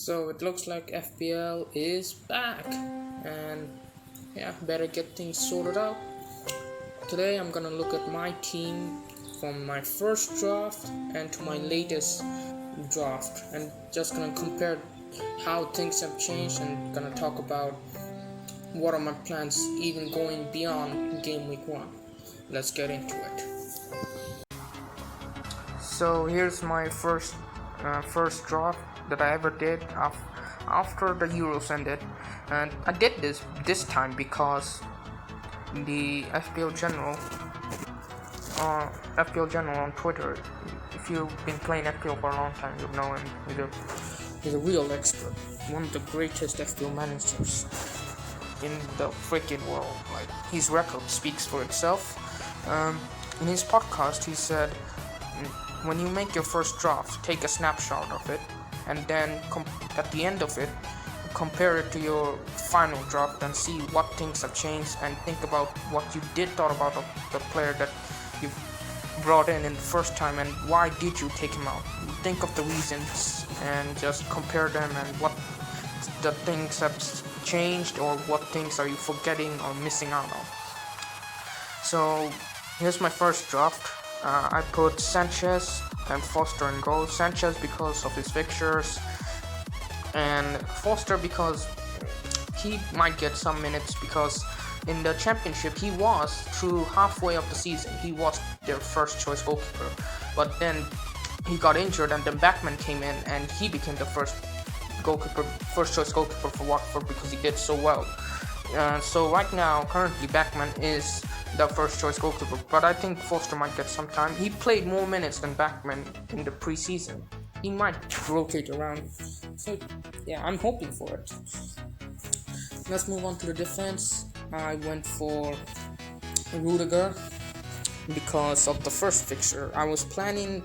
So it looks like FPL is back, and yeah, better get things sorted out. Today I'm gonna look at my team from my first draft and to my latest draft, and just gonna compare how things have changed, and gonna talk about what are my plans even going beyond game week 1. Let's get into it. So here's my first draft that I ever did after the Euros ended, and I did this time because the FPL General on Twitter. If you've been playing FPL for a long time, you'll know him. He's a real expert, one of the greatest FPL managers in the freaking world. Like, his record speaks for itself. In his podcast, he said, when you make your first draft, take a snapshot of it, and then at the end of it, compare it to your final draft and see what things have changed, and think about what you thought about the player that you brought in the first time, and why did you take him out. Think of the reasons and just compare them, and what the things have changed, or what things are you forgetting or missing out on. So here's my first draft. I put Sanchez and Foster in goal. Sanchez because of his fixtures, and Foster because he might get some minutes, because in the championship he was, through halfway of the season, he was their first choice goalkeeper, but then he got injured, and then Backman came in and he became the first choice goalkeeper for Watford because he did so well. So right now, currently, Backman is the first choice goalkeeper, but I think Foster might get some time. He played more minutes than Backman in the preseason. He might rotate around. So yeah, I'm hoping for it. Let's move on to the defense. I went for Rudiger because of the first fixture. I was planning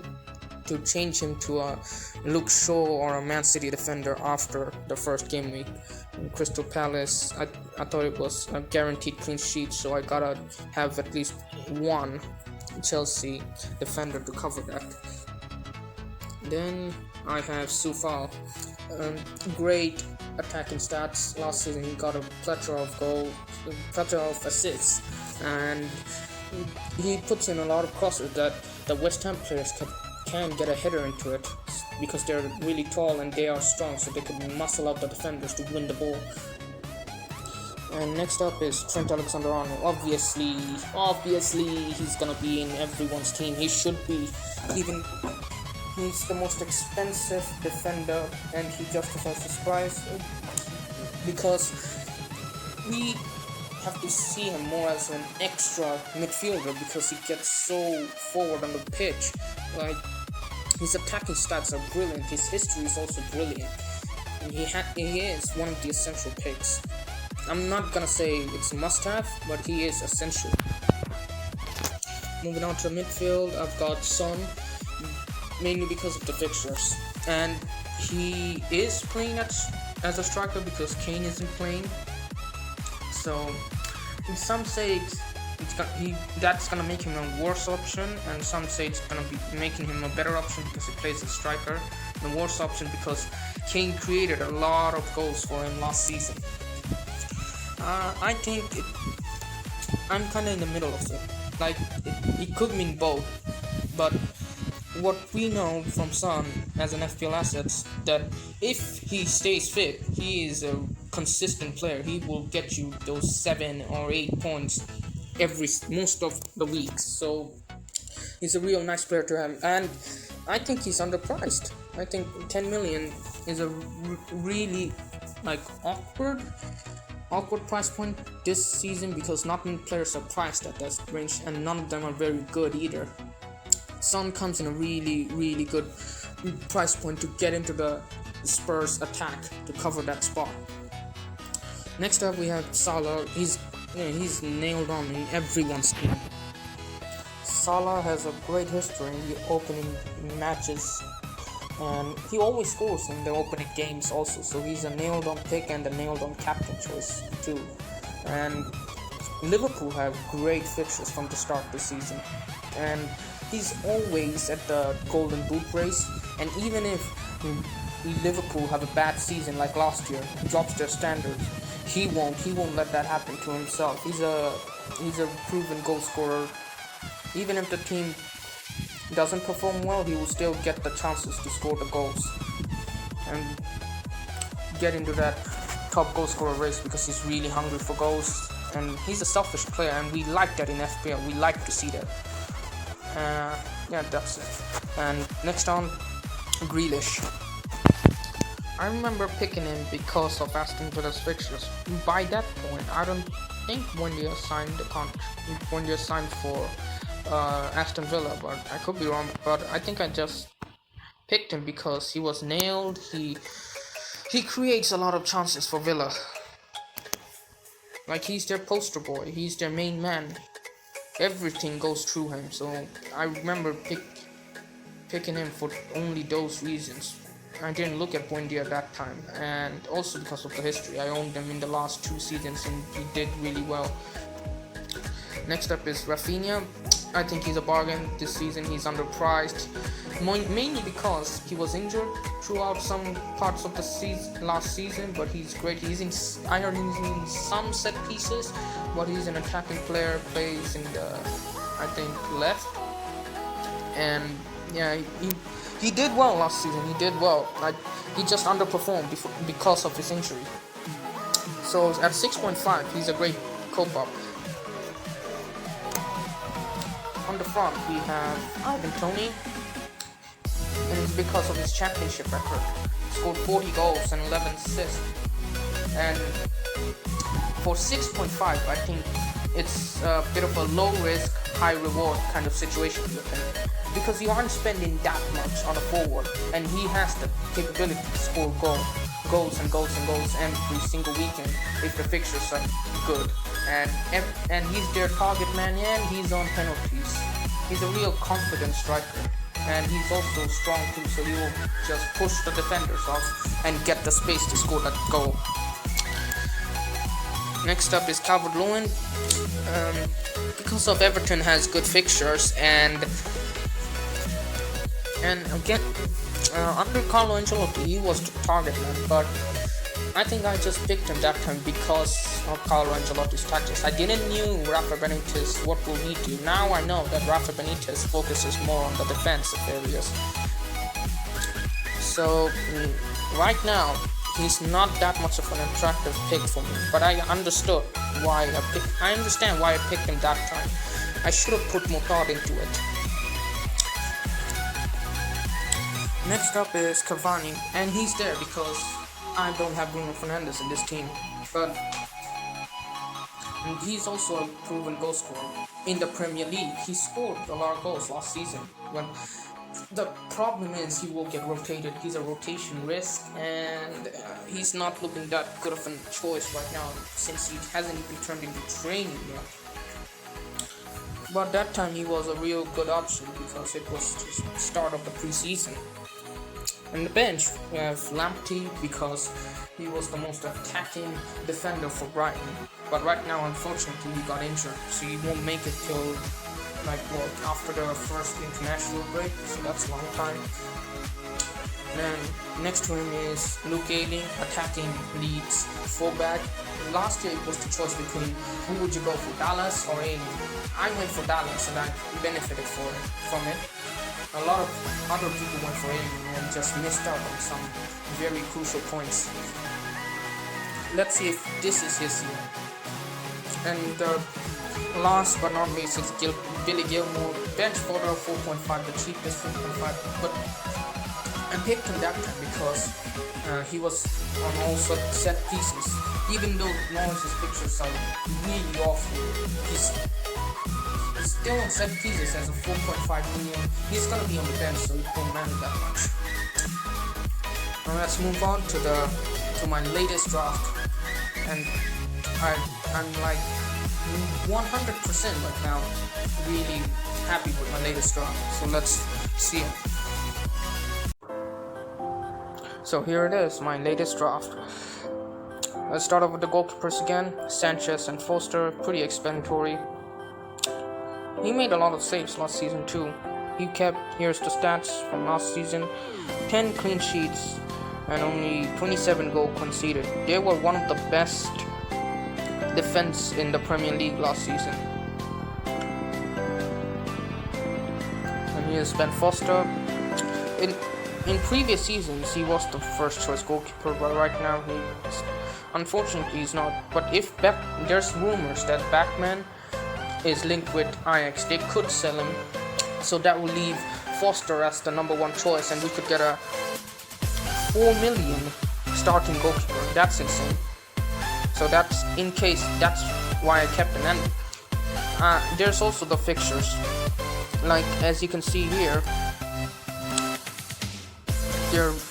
to change him to a Luke Shaw or a Man City defender after the first game week. In Crystal Palace, I thought it was a guaranteed clean sheet, so I gotta have at least one Chelsea defender to cover that. Then I have Soufal. Great attacking stats. Last season he got a plethora of assists, and he puts in a lot of crosses that the West Ham players can get a header into it, because they're really tall and they are strong, so they can muscle out the defenders to win the ball. And next up is Trent Alexander-Arnold. Obviously he's gonna be in everyone's team. He should be. He's the most expensive defender, and he justifies his price because we have to see him more as an extra midfielder, because he gets so forward on the pitch. Like, his attacking stats are brilliant. His history is also brilliant. And he is one of the essential picks. I'm not gonna say it's a must-have, but he is essential. Moving on to midfield, I've got Son, mainly because of the fixtures. And he is playing as a striker because Kane isn't playing. So, in some say that's gonna make him a worse option, and some say it's gonna be making him a better option because he plays as striker. The worse option because Kane created a lot of goals for him last season. I think I'm kind of in the middle of it. Like, it could mean both, but what we know from Son as an FPL asset, that if he stays fit, he is a consistent player. He will get you those 7 or 8 points most of the weeks. So he's a real nice player to have, and I think he's underpriced. I think 10 million is a really awkward price point this season, because not many players are priced at that range, and none of them are very good either. Son comes in a really, really good price point to get into the Spurs attack to cover that spot. Next up we have Salah. He's nailed on in everyone's team. Salah has a great history in the opening matches, and he always scores in the opening games also, so he's a nailed on pick and a nailed on captain choice too. And Liverpool have great fixtures from the start this season, and he's always at the golden boot race, and even if Liverpool have a bad season like last year, drops their standards, he won't let that happen to himself. He's a proven goal scorer. Even if the team doesn't perform well, he will still get the chances to score the goals and get into that top goal scorer race because he's really hungry for goals, and he's a selfish player, and we like that in FPL. We like to see that. Yeah, that's it. And next on, Grealish. I remember picking him because of Aston Villa's fixtures. By that point, I don't think Wendy signed for Aston Villa, but I could be wrong. But I think I just picked him because he was nailed. He creates a lot of chances for Villa. Like, he's their poster boy. He's their main man. Everything goes through him. So I remember picking him for only those reasons. I didn't look at Wendy at that time, and also because of the history. I owned him in the last 2 seasons and he did really well. Next up is Rafinha. I think he's a bargain this season. He's underpriced, mainly because he was injured throughout some parts of the last season, but he's great. He's in some set pieces, but he's an attacking player, plays in the, I think, left. And yeah, he did well last season. He did well. Like, he just underperformed because of his injury. So at 6.5, he's a great co-op. On the front, we have Ivan Toney, and it's because of his championship record. He scored 40 goals and 11 assists. And for 6.5, I think it's a bit of a low risk, high reward kind of situation with him, because you aren't spending that much on a forward, and he has the capability to score goals every single weekend if the fixtures are good. And he's their target man, and he's on penalties. He's a real confident striker, and he's also strong too, so he will just push the defenders off and get the space to score that goal. Next up is Calvert-Lewin. Because of Everton has good fixtures, and again, under Carlo Ancelotti, he was the target man, but I think I just picked him that time because of Carlo Ancelotti's tactics. I didn't knew Rafa Benitez, what will he do. Now I know that Rafa Benitez focuses more on the defensive areas. So right now, he's not that much of an attractive pick for me, but I understand why I picked him that time. I should have put more thought into it. Next up is Cavani, and he's there because I don't have Bruno Fernandes in this team, but he's also a proven goal scorer in the Premier League. He scored a lot of goals last season. When the problem is he will get rotated. He's a rotation risk, and he's not looking that good of a choice right now since he hasn't even turned into training yet. But that time he was a real good option because it was the start of the preseason. On the bench, we have Lamptey because he was the most attacking defender for Brighton. But right now, unfortunately, he got injured, so he won't make it till after the first international break. So that's a long time. And next to him is Luke Ayling, attacking Leeds fullback. Last year it was the choice between who would you go for, Dallas or Ayling. I went for Dallas, and I benefited from it. A lot of other people went for Ayling and just missed out on some very crucial points. Let's see if this is his year. And last but not least is Billy Gilmore, bench fodder 4.5, the cheapest 4.5. But I picked him that time because he was on all set pieces. Even though Lawrence's pictures are really awful, he's still on set pieces as a 4.5 million. He's gonna be on the bench, so it won't matter that much. Now let's move on to my latest draft, and I'm like 100% right now really happy with my latest draft. So let's see it. So here it is, my latest draft. Let's start off with the goalkeepers again. Sanchez and Foster, pretty explanatory. He made a lot of saves last season too. Here's the stats from last season. 10 clean sheets, and only 27 goals conceded. They were one of the best defense in the Premier League last season. And here's Ben Foster. In previous seasons, he was the first choice goalkeeper, but right now unfortunately he's not. But if there's rumors that Backman is linked with Ajax, they could sell him, so that will leave Foster as the number one choice, and we could get a 4 million starting goalkeeper. That's insane. So that's why I kept him. And there's also the fixtures, like as you can see here.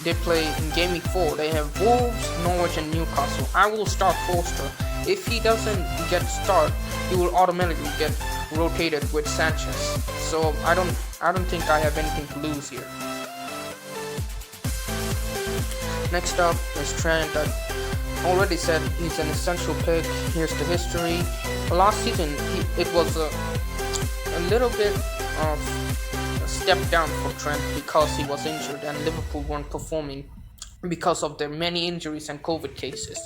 They play in game week 4. They have Wolves, Norwich, and Newcastle. I will start Foster. If he doesn't get start, he will automatically get rotated with Sanchez. So I don't think I have anything to lose here. Next up is Trent. I already said he's an essential pick. Here's the history. Last season, it was a little bit of step down for Trent because he was injured and Liverpool weren't performing because of their many injuries and COVID cases.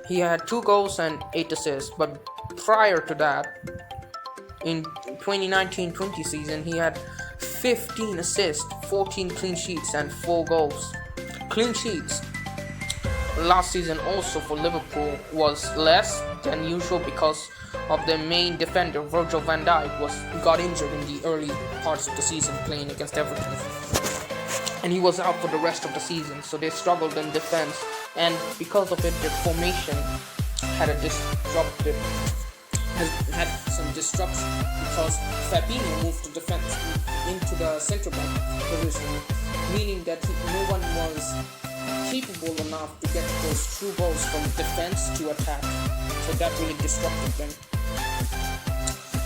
He had 2 goals and 8 assists, but prior to that, in 2019-20 season, he had 15 assists, 14 clean sheets, and 4 goals. Clean sheets last season also for Liverpool was less than usual because of their main defender, Virgil van Dijk, got injured in the early parts of the season playing against Everton. And he was out for the rest of the season, so they struggled in defense. And because of it, their formation had some disruption because Fabinho moved to defense into the centre back position, meaning that no one was capable enough to get those true balls from defense to attack. So that really disrupted them.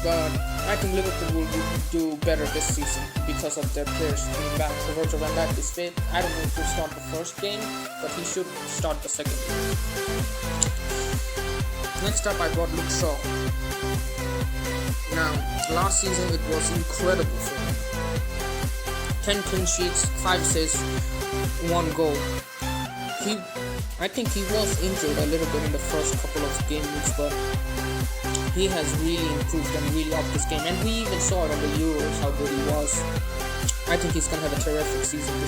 But I think Liverpool will do better this season because of their players coming back. So Virgil van Dijk is fit. I don't know if he'll start the first game, but he should start the second game. Next up, I got Luke Shaw. Now, last season it was incredible for him. 10 clean sheets, 5 assists, 1 goal. I think he was injured a little bit in the first couple of game weeks, but he has really improved and really upped his game. And we even saw it on the Euros how good he was. I think he's gonna have a terrific season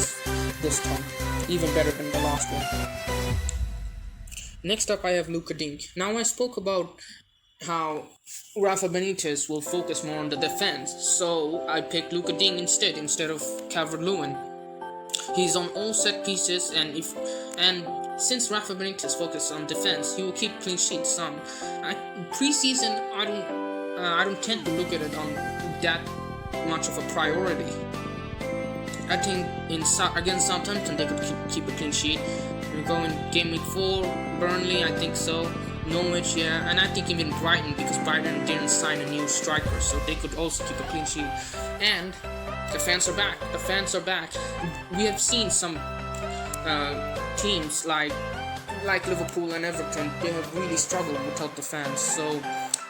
this time, even better than the last one. Next up, I have Luka Dink. Now, I spoke about how Rafa Benitez will focus more on the defense, so I picked Luka Dink instead of Calvert-Lewin. He's on all set pieces, and since Rafa Benitez focuses on defense, he will keep clean sheets. Preseason, I don't tend to look at it on that much of a priority. I think against Southampton they could keep a clean sheet. We go in game week 4, Burnley, I think so. Norwich, yeah, and I think even Brighton, because Brighton didn't sign a new striker, so they could also keep a clean sheet. And the fans are back. We have seen some teams like Liverpool and Everton. They have really struggled without the fans, so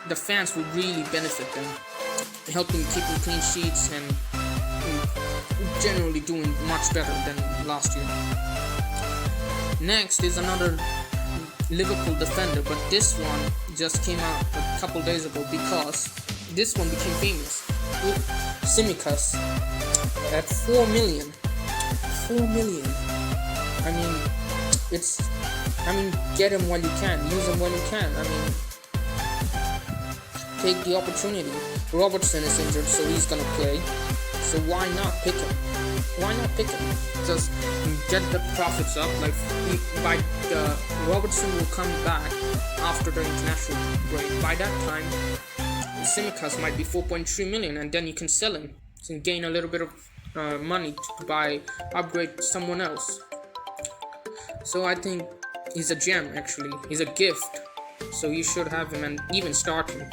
the fans will really benefit them, helping keeping clean sheets and generally doing much better than last year. Next is another Liverpool defender, but this one just came out a couple days ago because this one became famous. Tsimikas at 4 million. 4 million. Get him while you can. Use him when you can. Take the opportunity. Robertson is injured, so he's gonna play. So why not pick him? Just get the profits up. Robertson will come back after the international break. By that time, Tsimikas might be 4.3 million, and then you can sell him and gain a little bit of money to upgrade someone else. So I think he's a gem, actually. He's a gift. So you should have him and even start him.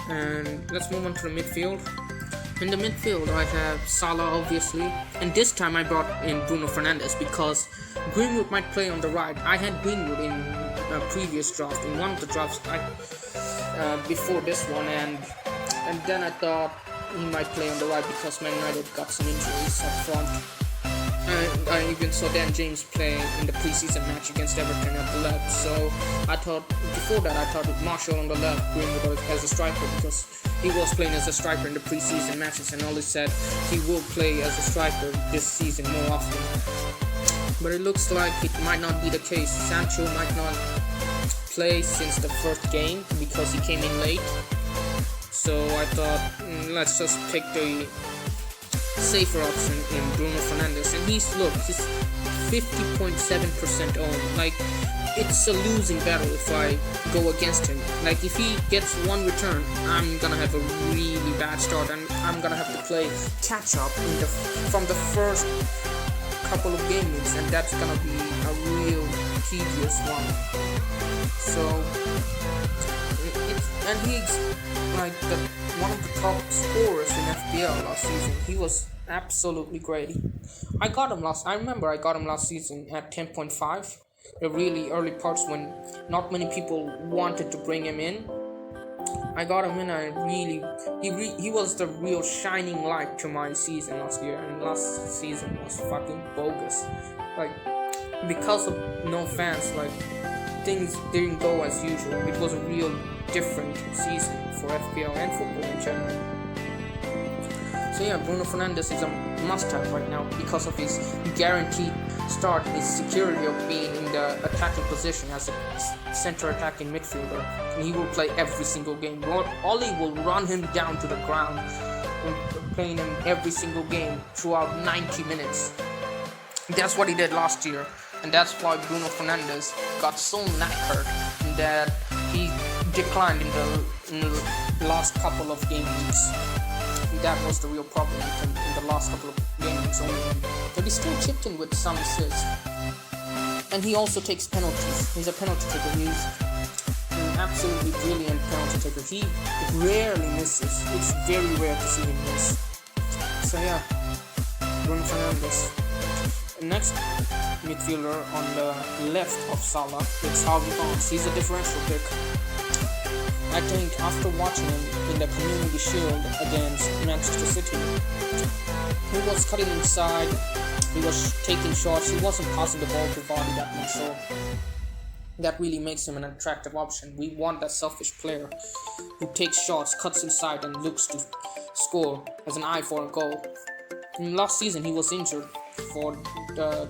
And let's move on to the midfield. In the midfield, I have Salah, obviously. And this time I brought in Bruno Fernandes because Greenwood might play on the right. I had Greenwood in a previous draft, in one of the drafts before this one. And then I thought he might play on the right because Man United got some injuries up front. I even saw Dan James play in the preseason match against Everton at the left. So I thought before that, I thought Marshall on the left, Greenwood as a striker, because he was playing as a striker in the preseason matches, and Ollie said he will play as a striker this season more often. But it looks like it might not be the case. Sancho might not play since the first game because he came in late. So I thought, let's just pick the safer option in Bruno Fernandes, and he's 50.7% owned. Like, it's a losing battle if I go against him. Like, if he gets one return, I'm gonna have a really bad start, and I'm gonna have to play catch up from the first couple of game weeks, and that's gonna be a real tedious one. So and he's like one of the top scorers in FPL last season. He was absolutely great. I remember I got him last season at 10.5. The really early parts when not many people wanted to bring him in. I got him in. He was the real shining light to my season last year, and last season was fucking bogus. Like, because of no fans, like, things didn't go as usual. It was a real different season for FPL and football in general. So yeah, Bruno Fernandes is a must-have right now because of his guaranteed start, his security of being in the attacking position as a center attacking midfielder, and he will play every single game. Ollie will run him down to the ground, playing him every single game throughout 90 minutes. That's what he did last year, and that's why Bruno Fernandes got so knackered that he declined in the last couple of game weeks. That was the real problem with him in the last couple of games only. But he still chipped in with some assists. And he also takes penalties. He's a penalty taker. He's an absolutely brilliant penalty taker. He rarely misses. It's very rare to see him miss. So yeah, Bruno Fernandes. Next midfielder on the left of Salah, it's Harvey Barnes. He's a differential pick. I think after watching him in the Community Shield against Manchester City, he was cutting inside, he was taking shots, he wasn't passing the ball to Vardy that much, so that really makes him an attractive option. We want that selfish player who takes shots, cuts inside, and looks to score as an eye for a goal. And last season he was injured for the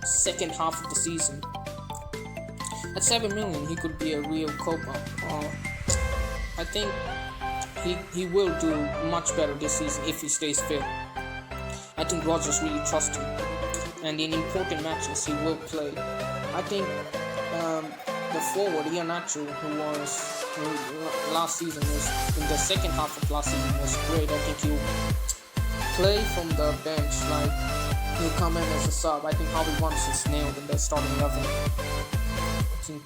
second half of the season. At 7 million he could be a real cope-up. I think he will do much better this season if he stays fit. I think Rodgers really trusts him, and in important matches he will play. I think the forward Iheanacho, who last season was in the second half of last season, was great. I think he'll play from the bench, like he'll come in as a sub. I think Harvey Barnes is nailed in the starting 11. I think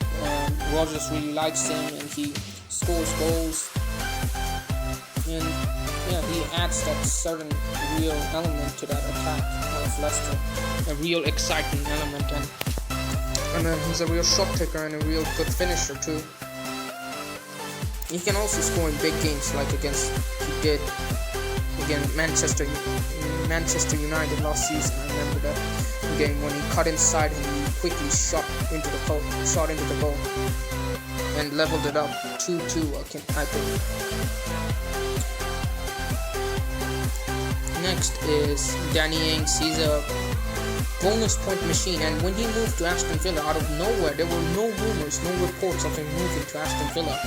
Rodgers really likes him, and he scores goals, and yeah, he adds that certain real element to that attack of Leicester, a real exciting element, and he's a real shot taker and a real good finisher too. He can also score in big games, like he did against Manchester United last season. I remember that game when he cut inside and he quickly shot into the goal and leveled it up 2-2, I think. Next is Danny Ings. He's a bonus point machine, and when he moved to Aston Villa out of nowhere, there were no rumors, no reports of him moving to Aston Villa.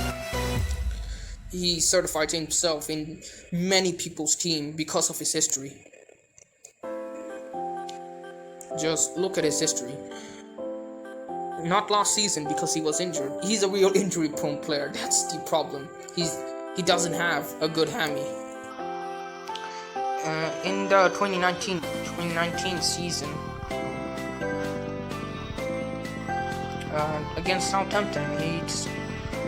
He certified himself in many people's team because of his history. Just look at his history. Not last season because he was injured. He's a real injury-prone player. That's the problem. He doesn't have a good hammy. In the 2019 season, against Southampton, he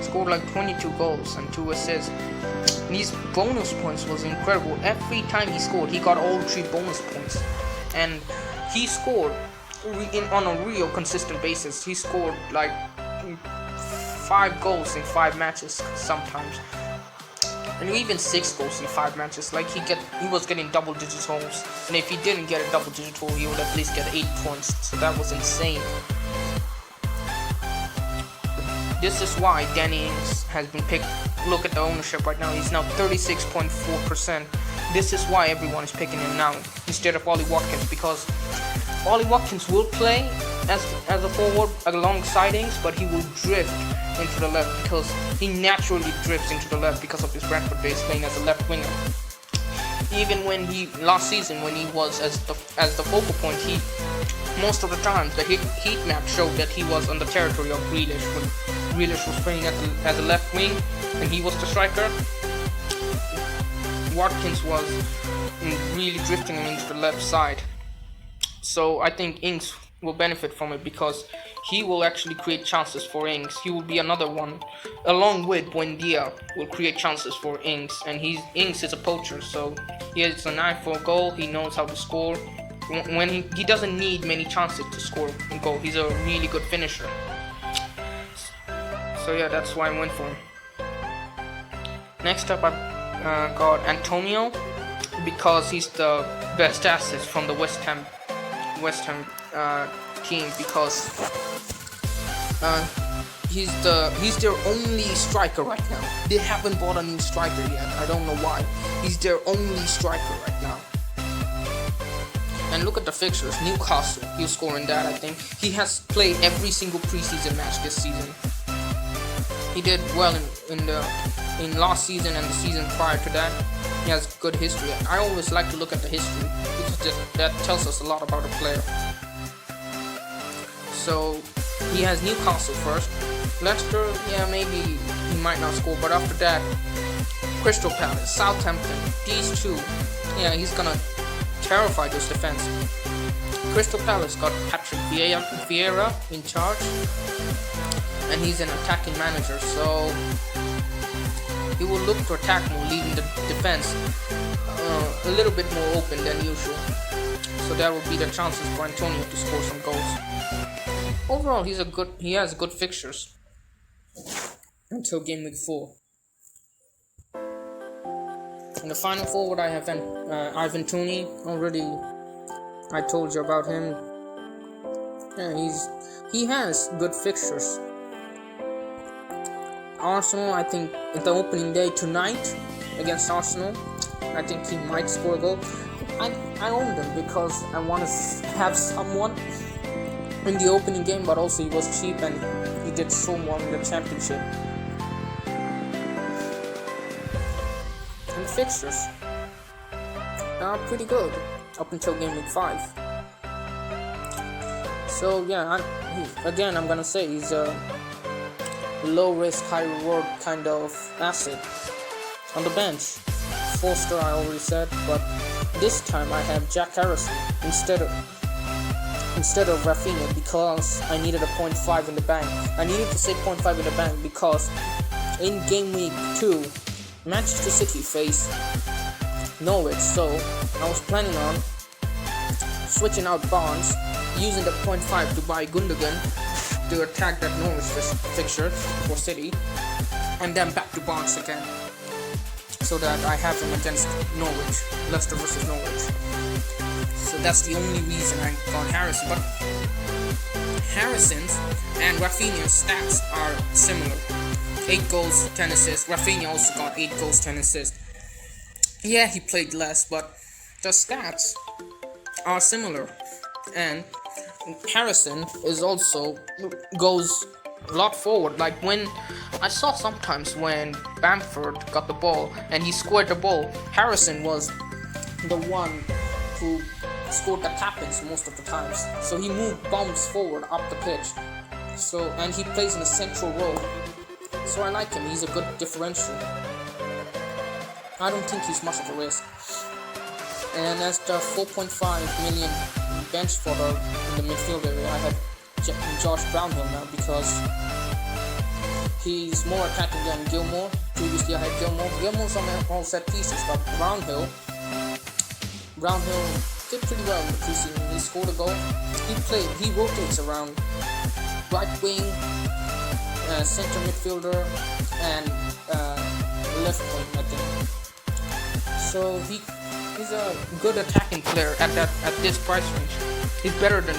scored like 22 goals and 2 assists. And his bonus points was incredible. Every time he scored, he got all 3 bonus points, and he scored on a real consistent basis. He scored like 5 goals in 5 matches sometimes. and even 6 goals in 5 matches. Like he was getting double-digit goals, and if he didn't get a double-digit goal, he would at least get 8 points. So that was insane. This is why Danny Ings has been picked. Look at the ownership right now. He's now 36.4%. This is why everyone is picking him now instead of Ollie Watkins, because Ollie Watkins will play as a forward alongside Ings, but he will drift into the left because he naturally drifts into the left because of his Brentford days playing as a left winger. Even when last season when he was as the focal point, most of the times the heat map showed that he was on the territory of Grealish when Grealish was playing as a left wing and he was the striker. Watkins was really drifting him into the left side. So I think Ings will benefit from it because he will actually create chances for Ings. He will be another one, along with Buendia, will create chances for Ings. And Ings is a poacher, so he has an eye for a goal. He knows how to score. When he doesn't need many chances to score a goal. He's a really good finisher. So yeah, that's why I went for him. Next up, I got Antonio because he's the best asset from the West Ham team, because he's their only striker right now. They haven't bought a new striker yet. I don't know why. He's their only striker right now. And look at the fixtures. Newcastle, he'll score in that, I think. He has played every single preseason match this season. He did well in last season and the season prior to that. He has good history. I always like to look at the history because that tells us a lot about a player. So he has Newcastle first. Leicester, yeah, maybe he might not score, but after that, Crystal Palace, Southampton, these two, yeah, he's gonna terrify this defense. Crystal Palace got Patrick Vieira in charge, and he's an attacking manager, so he will look to attack more, leaving the defense a little bit more open than usual. So that will be the chances for Antonio to score some goals. Overall, he has good fixtures until game week 4. And the final forward, I have Ivan Toney. Already, I told you about him. Yeah, he has good fixtures. Arsenal, I think in the opening day tonight against Arsenal, I think he might score a goal. I owned him because I want to have someone in the opening game, but also he was cheap and he did so well in the championship. And the fixtures are pretty good up until game week 5. So yeah, I'm gonna say he's a low risk, high reward kind of asset. On the bench, Foster I already said, but this time I have Jack Harrison instead of Rafinha because I needed a 0.5 in the bank. I needed to say 0.5 in the bank because in game week 2, Manchester City faced Norwich, so I was planning on switching out Barnes, using the 0.5 to buy Gundogan to attack that Norwich fixture for City, and then back to Barnes again, so that I have him against Norwich, Leicester versus Norwich. So that's the only reason I got Harrison. But Harrison's and Rafinha's stats are similar. 8 goals, 10 assists. Rafinha also got 8 goals, 10 assists. Yeah, he played less, but the stats are similar. And Harrison goes a lot forward. Like when I saw sometimes when Bamford got the ball and he scored the ball, Harrison was the one who scored the tap-ins most of the times. So he moved bombs forward up the pitch. So, and he plays in the central role. So I like him. He's a good differential. I don't think he's much of a risk. And as the 4.5 million bench fodder in the midfield area, I have Josh Brownhill now because he's more attacking than Gilmore. Previously I had Gilmore. Gilmore's on all set pieces, but Brownhill did pretty well in the preseason. He scored a goal. He rotates around right wing, center midfielder, and left wing, I think. So he's a good attacking player at this price range. He's better than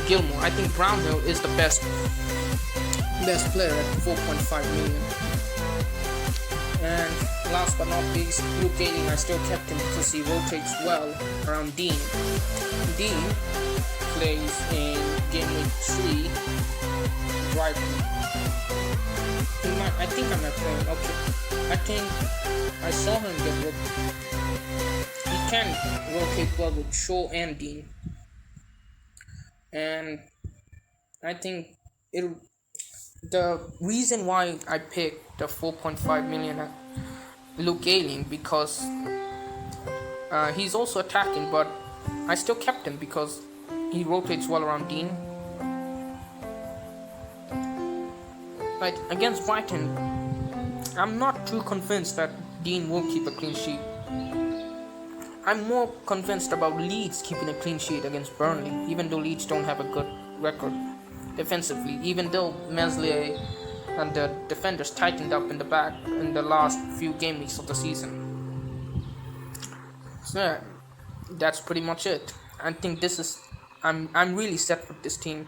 Gilmore. I think Brownhill is the best player at 4.5 million. And last but not least, Luke Daly, I still kept him because he rotates well around Dean. Dean plays in game week 3 Brighton. I think I'm not playing. Okay, I think I saw him get rotated. He can rotate well with Shaw and Dean, and I think the reason why I picked the 4.5 million Luke Ayling because he's also attacking, but I still kept him because he rotates well around Dean. Like against Brighton, I'm not too convinced that Dean will keep a clean sheet. I'm more convinced about Leeds keeping a clean sheet against Burnley, even though Leeds don't have a good record defensively, even though Meslier and the defenders tightened up in the back in the last few game weeks of the season. So yeah, that's pretty much it. I think I'm really set with this team.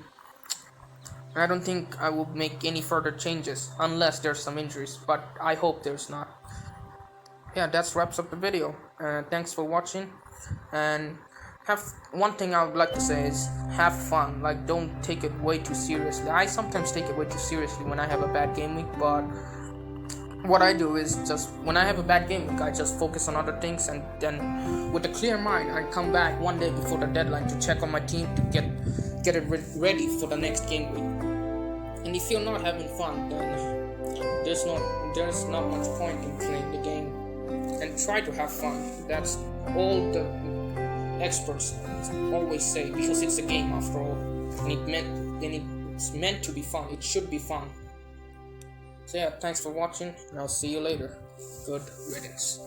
I don't think I will make any further changes unless there's some injuries, but I hope there's not. Yeah, that wraps up the video. Thanks for watching, and one thing I would like to say is have fun. Like, don't take it way too seriously. I sometimes take it way too seriously when I have a bad game week, but what I do is just when I have a bad game week, I just focus on other things, and then with a clear mind, I come back one day before the deadline to check on my team to get it ready for the next game week. And if you're not having fun, then there's not much point in playing the game. And try to have fun. That's all the experts always say, because it's a game after all, and it's meant to be fun. It should be fun. So yeah, thanks for watching, and I'll see you later. Good riddance.